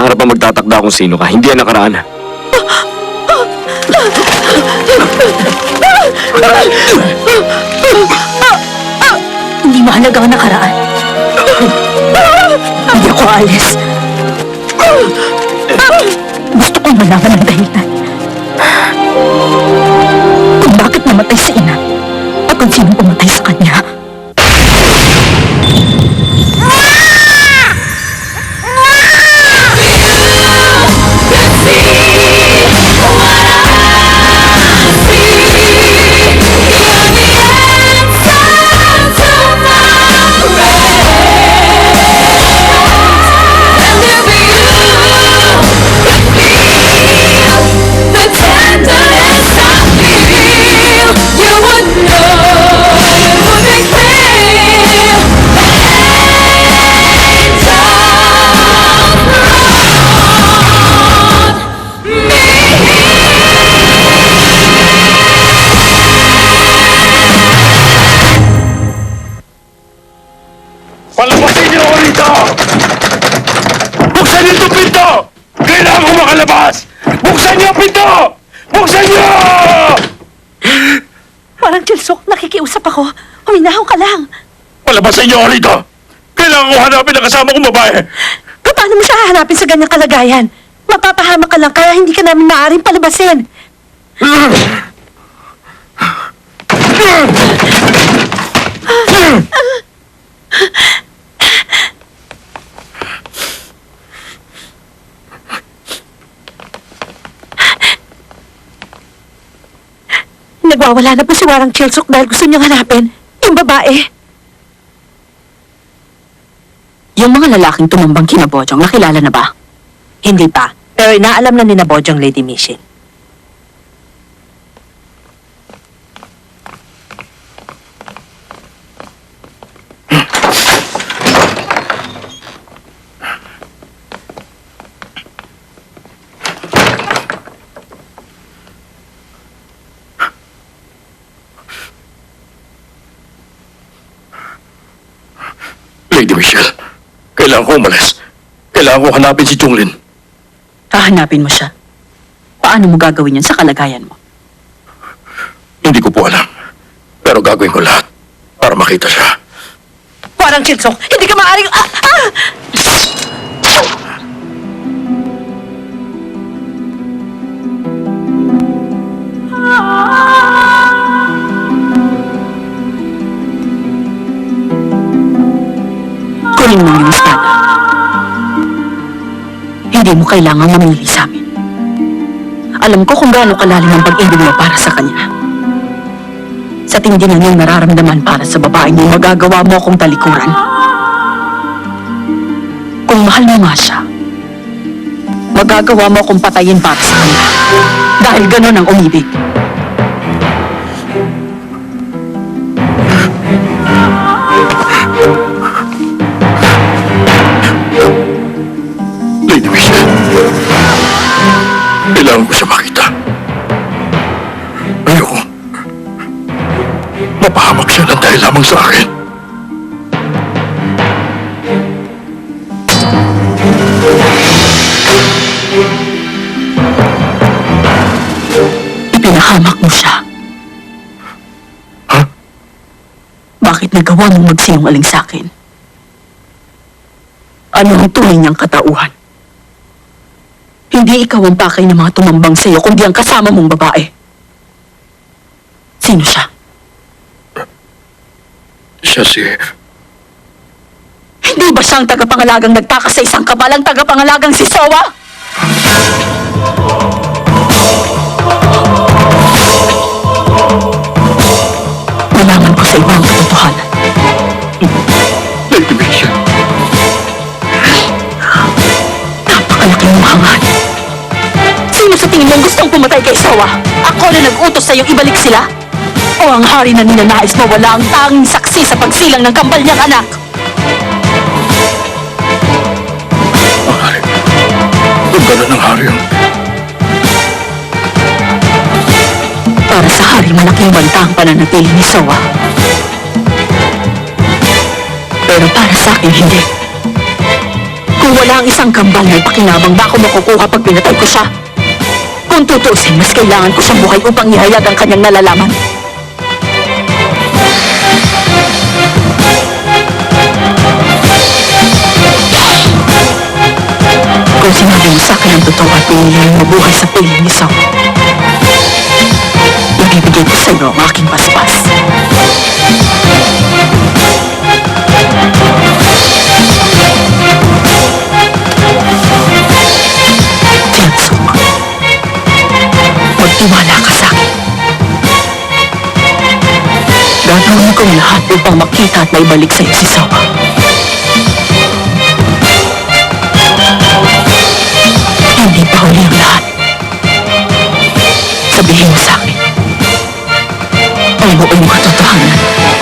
harap ang magtatakda kung sino ka, hindi ang nakaraan. Hindi mahalaga ang nakaraan. Hindi ako alis. Gusto kong malaman ang dahilan. Kung bakit namatay si Ina at kung sinong pumatay sa kanya. Palabasin niyo ako rito! Buksan niyo itong pinto! Kailangan ko makalabas! Buksan niyo ang pinto! Buksan niyo! Parang Chelsok, nakikiusap ako. Huminahaw ka lang. Palabasin niyo ako rito! Kailangan ko hanapin ang kasama kong babae! Paano mo siya hahanapin sa ganyang kalagayan? Mapapahamak ka lang kaya hindi ka namin maaaring palabasin. Nagwawala na po si Warang Chelsok dahil gusto niyang hanapin yung babae. Yung mga lalaking tumambang kina Bojong, nakilala na ba? Hindi pa, pero inaalam na ni na Bojong Lady Michelle. Lady Michelle, kailangan ko umalis. Kailangan ko hanapin si Junglin. Hahanapin mo siya. Paano mo gagawin yun sa kalagayan mo? Hindi ko po alam. Pero gagawin ko lahat para makita siya. Warang Chelsok, hindi ka maaaring... Kunin mo yung espada. Hindi mo kailangang mamili sa amin. Alam ko kung gaano kalalim ang pag-ibig mo para sa kanya. Sa tindi na niyong nararamdaman para sa babaeng niyo, magagawa mo akong talikuran. Kung mahal mo nga siya, magagawa mo akong patayin para sa kanya. Dahil ganun ang umibig. Lady Michelle, kailangan ko siya makita. Ayoko. Mapahamak siya ng dahil lamang sa akin. Ipinahamak mo siya. Ha? Bakit nagawa mong magsinungaling sa akin? Ano ang tunay niyang katauhan? Hindi ikaw ang pakay ng mga tumambang sa'yo, kundi ang kasama mong babae. Sino siya? Siya si... Hindi ba siya ang tagapangalagang nagtakas sa isang kabalang tagapangalagang si Sowa? Nalaman ko sa iba ang katotohanan. Lady Michelle, Napakalaki mong hangat. Sino sa tingin mong gustong pumatay kay Sowa? Ako na nag-utos sa'yong ibalik sila? O ang hari na ninanais mawala ang tanging saksi sa pagsilang ng kambal niyang anak? ang hari. Kung gano'n ang hari ang... Para sa hari, malaking banta ang pananatili ni Sowa. Pero para sa akin, hindi. Kung wala ang isang kambal na pakinabang, ba ako makukuha pag pinatay ko siya? Kung tutuusin, mas kailangan ko siyang buhay upang ihayag ang kanyang nalalaman. Kung sinabi mo sa akin ang totoo at pinili mo buhay sa piling ni Saw, ibibigay ko sa iyo ang aking paspas. Tiansong, magtiwala ka sa akin. Gagawin ko ang lahat upang makita at maibalik sa iyo si Sawa. Hindi pa huli ang lahat. Sabihin mo sa akin ang buong katotohanan.